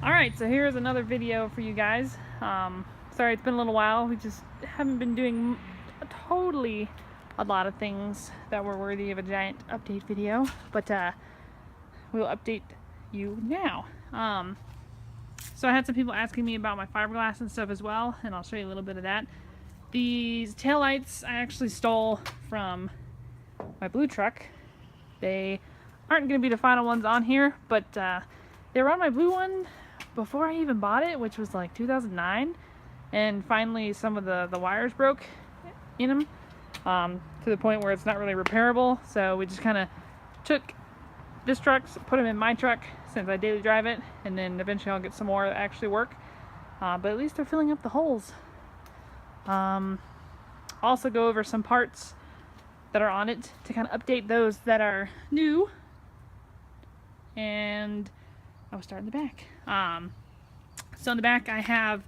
Alright, so here's another video for you guys. Sorry it's been a little while. We just haven't been doing a lot of things that were worthy of a giant update video, but we'll update you now. So I had some people asking me about my fiberglass and stuff as well, and I'll show you a little bit of that. These taillights I actually stole from my blue truck. They aren't going to be the final ones on here, but they were on my blue one before I even bought it, which was like 2009, and finally some of the wires broke in them to the point where it's not really repairable, so we just kind of took this truck, put them in my truck since I daily drive it, and then eventually I'll get some more that actually work, but at least they're filling up the holes. Also go over some parts that are on it to kind of update those that are new, and I'll start in the back. So in the back I have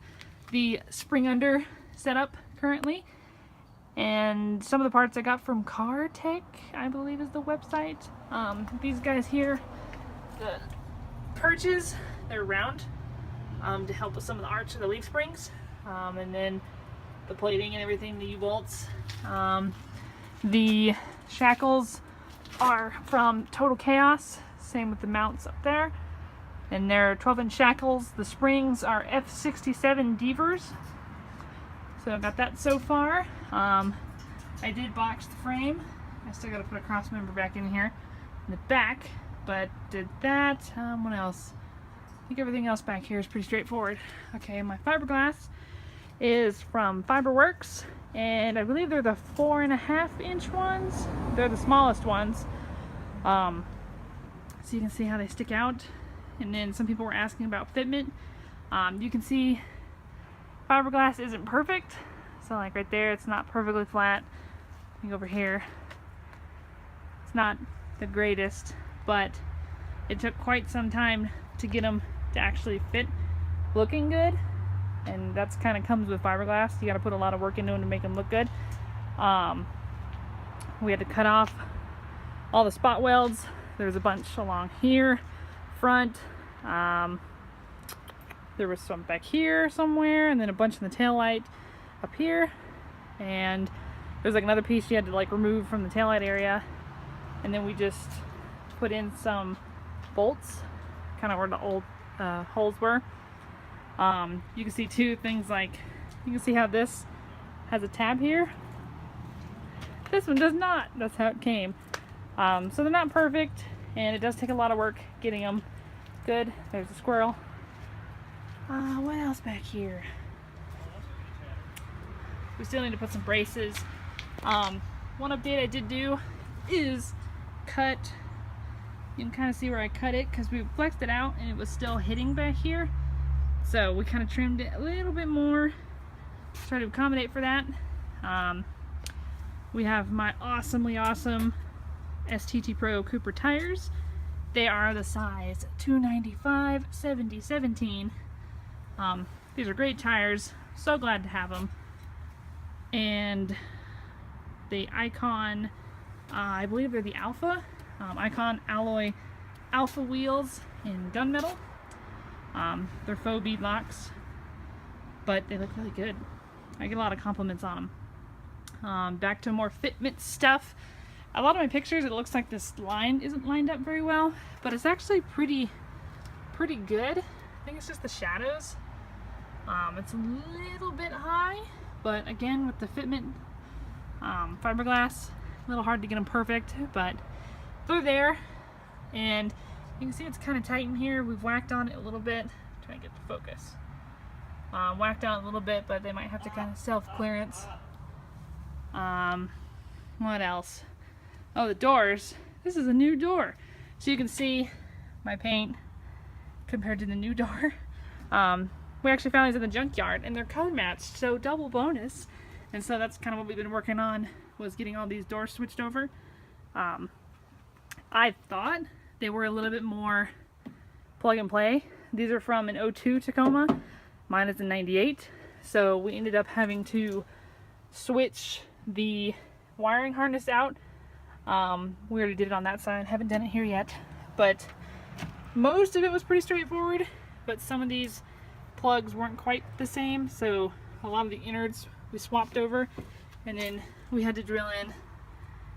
the spring under set up currently, and some of the parts I got from Car Tech, I believe is the website. These guys here, the perches, they're round to help with some of the arch of the leaf springs, and then the plating and everything, the U-bolts. The shackles are from Total Chaos, same with the mounts up there, and they're 12-inch shackles. The springs are F67 Devers, so I got that so far. I did box the frame. I still got to put a cross member back in here in the back, but did that. What else? I think everything else back here is pretty straightforward. Okay, my fiberglass is from Fiberworks, and I believe they're the 4.5-inch ones. They're the smallest ones, so you can see how they stick out. And then some people were asking about fitment. You can see fiberglass isn't perfect, so like right there it's not perfectly flat. I think over here it's not the greatest, but it took quite some time to get them to actually fit looking good, and that's kind of comes with fiberglass. You got to put a lot of work into them to make them look good. We had to cut off all the spot welds. There's a bunch along here front. There was some back here somewhere, and then a bunch in the tail light up here, and there's like another piece you had to like remove from the tail light area, and then we just put in some bolts kind of where the old holes were. You can see two things, like you can see how this has a tab here. This one does not. That's how it came. So they're not perfect, and it does take a lot of work getting them good. There's a squirrel. What else back here? We still need to put some braces. One update I did do is cut. You can kind of see where I cut it because we flexed it out and it was still hitting back here. So we kind of trimmed it a little bit more, try to accommodate for that. We have my awesomely awesome STT Pro Cooper tires. They are the size 295 70/17. These are great tires, so glad to have them. And the Icon, I believe they're the Alpha, Icon Alloy Alpha wheels in gunmetal. They're faux bead locks, but they look really good. I get a lot of compliments on them. Back to more fitment stuff. A lot of my pictures, it looks like this line isn't lined up very well, but it's actually pretty good. I think it's just the shadows. It's a little bit high, but again, with the fitment fiberglass, a little hard to get them perfect, but they're there. And you can see it's kind of tight in here. We've whacked on it a little bit. Trying to get the focus. Whacked on it a little bit, but they might have to kind of self-clearance. What else? Oh, the doors. This is a new door. So you can see my paint compared to the new door. We actually found these in the junkyard, and they're color matched, so double bonus. And so that's kind of what we've been working on, was getting all these doors switched over. I thought they were a little bit more plug and play. These are from an 02 Tacoma. Mine is a 98. So we ended up having to switch the wiring harness out. We already did it on that side. Haven't done it here yet. But most of it was pretty straightforward. but some of these plugs weren't quite the same, so a lot of the innards we swapped over, and then we had to drill in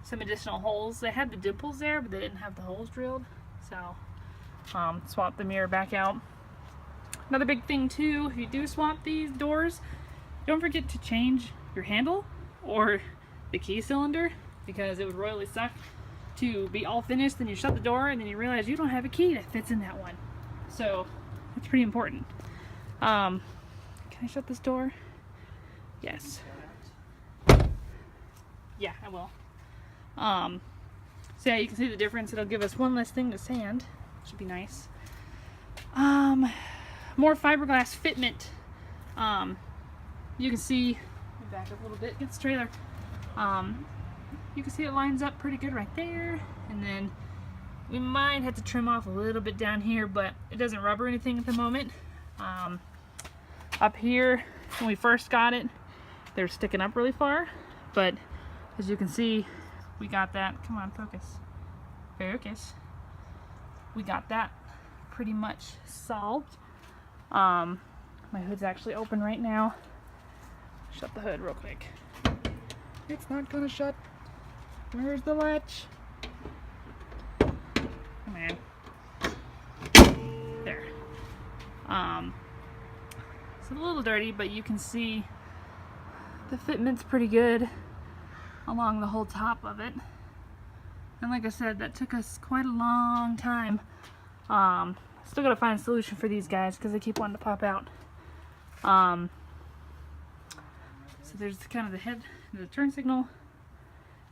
some additional holes. They had the dimples there, but they didn't have the holes drilled, so swap the mirror back out. Another big thing too, if you do swap these doors, don't forget to change your handle or the key cylinder, because it would royally suck to be all finished, then you shut the door and then you realize you don't have a key that fits in that one. So that's pretty important. Can I shut this door? Yes. Yeah, I will. So yeah, you can see the difference. It'll give us one less thing to sand, which would be nice. More fiberglass fitment. You can see, let me back up a little bit against the trailer. You can see it lines up pretty good right there, and then we might have to trim off a little bit down here, but it doesn't rubber anything at the moment. Up here, when we first got it, they're sticking up really far, but as you can see, we got that. Come on, focus. Focus. We got that pretty much solved. My hood's actually open right now. Shut the hood real quick. It's not gonna shut. Where's the latch? Come on. There. It's a little dirty, but you can see the fitment's pretty good along the whole top of it. And like I said, that took us quite a long time. Still gotta find a solution for these guys because they keep wanting to pop out. So there's kind of the head, the turn signal.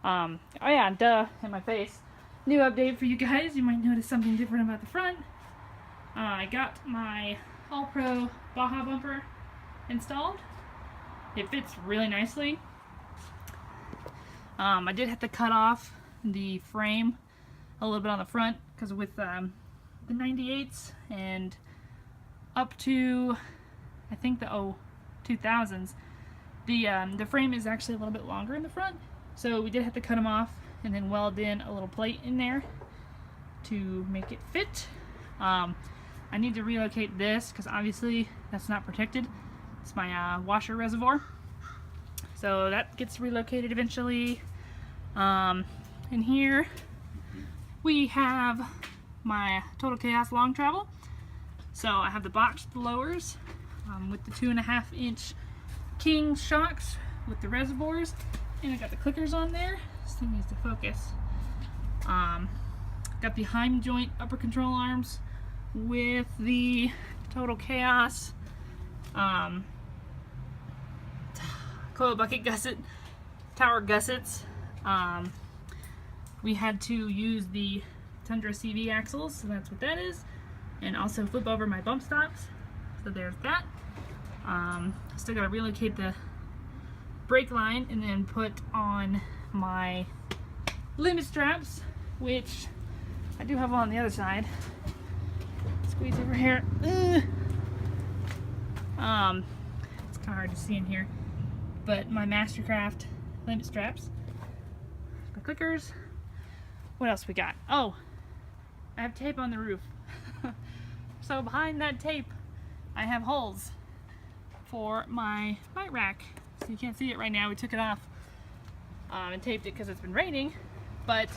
Oh yeah, duh, in my face. New update for you guys. You might notice something different about the front. I got my All Pro Baja bumper installed. It fits really nicely. I did have to cut off the frame a little bit on the front because with the 98s and up to I think the 2000s, the frame is actually a little bit longer in the front, so we did have to cut them off and then weld in a little plate in there to make it fit. I need to relocate this because obviously that's not protected. It's my washer reservoir, so that gets relocated eventually. In here we have my Total Chaos long travel. So I have the boxed blowers with the 2.5-inch king shocks with the reservoirs, and I got the clickers on there. This thing needs to focus. Got the Heim joint upper control arms with the Total Chaos coil bucket gusset, tower gussets. We had to use the Tundra CV axles, so that's what that is, and also flip over my bump stops, so there's that. Still gotta relocate the brake line and then put on my limit straps, which I do have on the other side. Squeeze over here. It's kind of hard to see in here, but my Mastercraft limit straps, my clickers. What else we got? Oh, I have tape on the roof. So behind that tape I have holes for my bike rack. So you can't see it right now. We took it off and taped it because it's been raining, but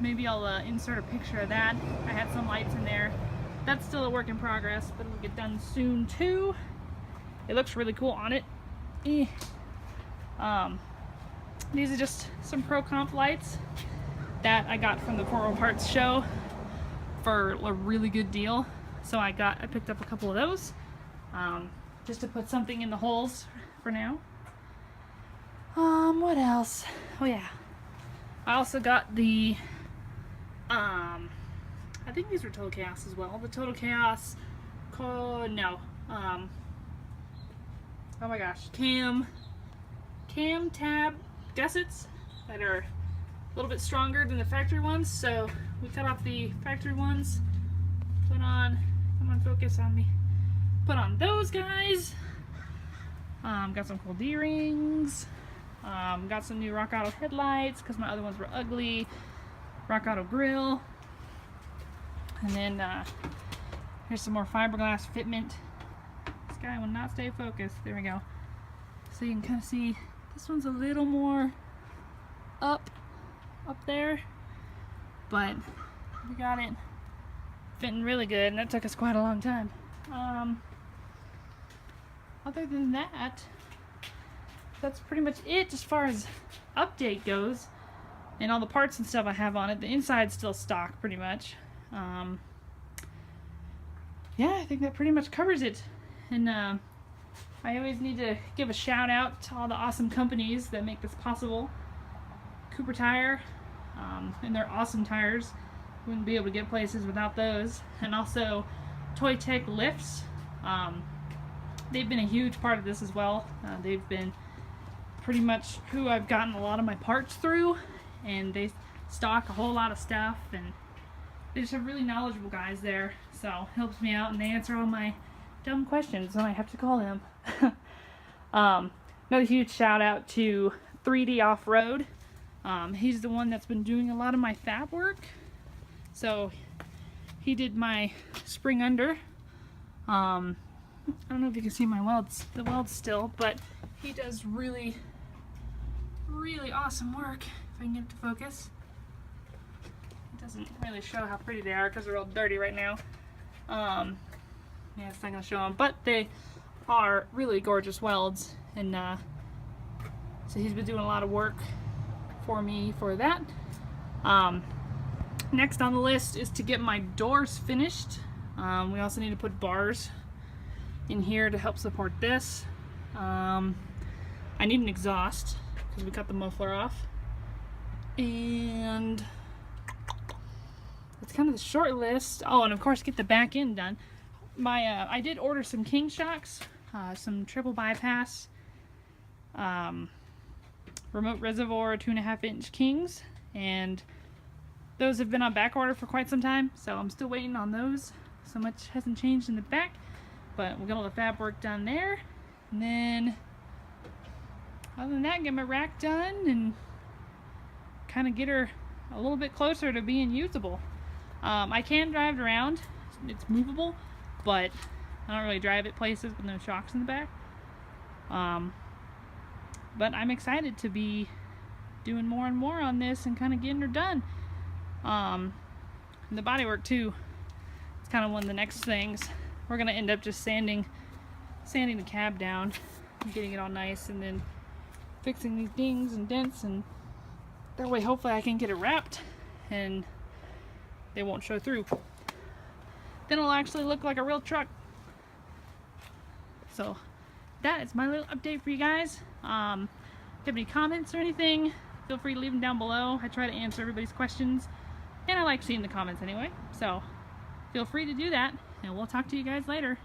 maybe I'll insert a picture of that. I had some lights in there. That's still a work in progress, but it'll get done soon too. It looks really cool on it. These are just some Pro Comp lights that I got from the 4 Parts show for a really good deal. So I picked up a couple of those just to put something in the holes for now. What else? Oh yeah, I also got the I think these were Total Chaos as well. The Total Chaos oh my gosh, cam tab gussets that are a little bit stronger than the factory ones. So we cut off the factory ones, put on, come on, focus on me, put on those guys. Got some cool D-rings. Got some new Rock Auto headlights because my other ones were ugly. Rock Auto grill. And then Here's some more fiberglass fitment. This guy will not stay focused. There we go. So you can kind of see this one's a little more up there, but we got it fitting really good, and that took us quite a long time. Other than that, that's pretty much it as far as update goes, and all the parts and stuff I have on it. The inside's still stock pretty much. Yeah, I think that pretty much covers it. And I always need to give a shout out to all the awesome companies that make this possible. Cooper Tire, and their awesome tires. Wouldn't be able to get places without those. And also Toy Tech lifts. They've been a huge part of this as well. They've been pretty much who I've gotten a lot of my parts through, and they stock a whole lot of stuff, and they just have really knowledgeable guys there, so it helps me out, and they answer all my dumb questions when I have to call them. Another huge shout out to 3D Off-Road. He's the one that's been doing a lot of my fab work. So he did my spring under. I don't know if you can see my the welds still, but he does really awesome work. If I can get it to focus. It doesn't really show how pretty they are because they're all dirty right now. Yeah, it's not gonna show them, but they are really gorgeous welds, and so he's been doing a lot of work for me for that. Next on the list is to get my doors finished. We also need to put bars in here to help support this. I need an exhaust because we cut the muffler off, and that's kind of the short list. Oh, and of course get the back end done. I did order some king shocks, some triple bypass, remote reservoir 2.5-inch kings, and those have been on back order for quite some time, so I'm still waiting on those. So much hasn't changed in the back, but we'll get all the fab work done there, and then other than that, get my rack done and kind of get her a little bit closer to being usable. I can drive it around, it's movable, but I don't really drive it places with no shocks in the back. But I'm excited to be doing more and more on this and kind of getting her done. And the bodywork too, it's kind of one of the next things. We're gonna end up just sanding the cab down and getting it all nice, and then fixing these dings and dents, and that way hopefully I can get it wrapped and they won't show through. Then it'll actually look like a real truck. So that is my little update for you guys. If you have any comments or anything, feel free to leave them down below. I try to answer everybody's questions, and I like seeing the comments anyway, so feel free to do that, and we'll talk to you guys later.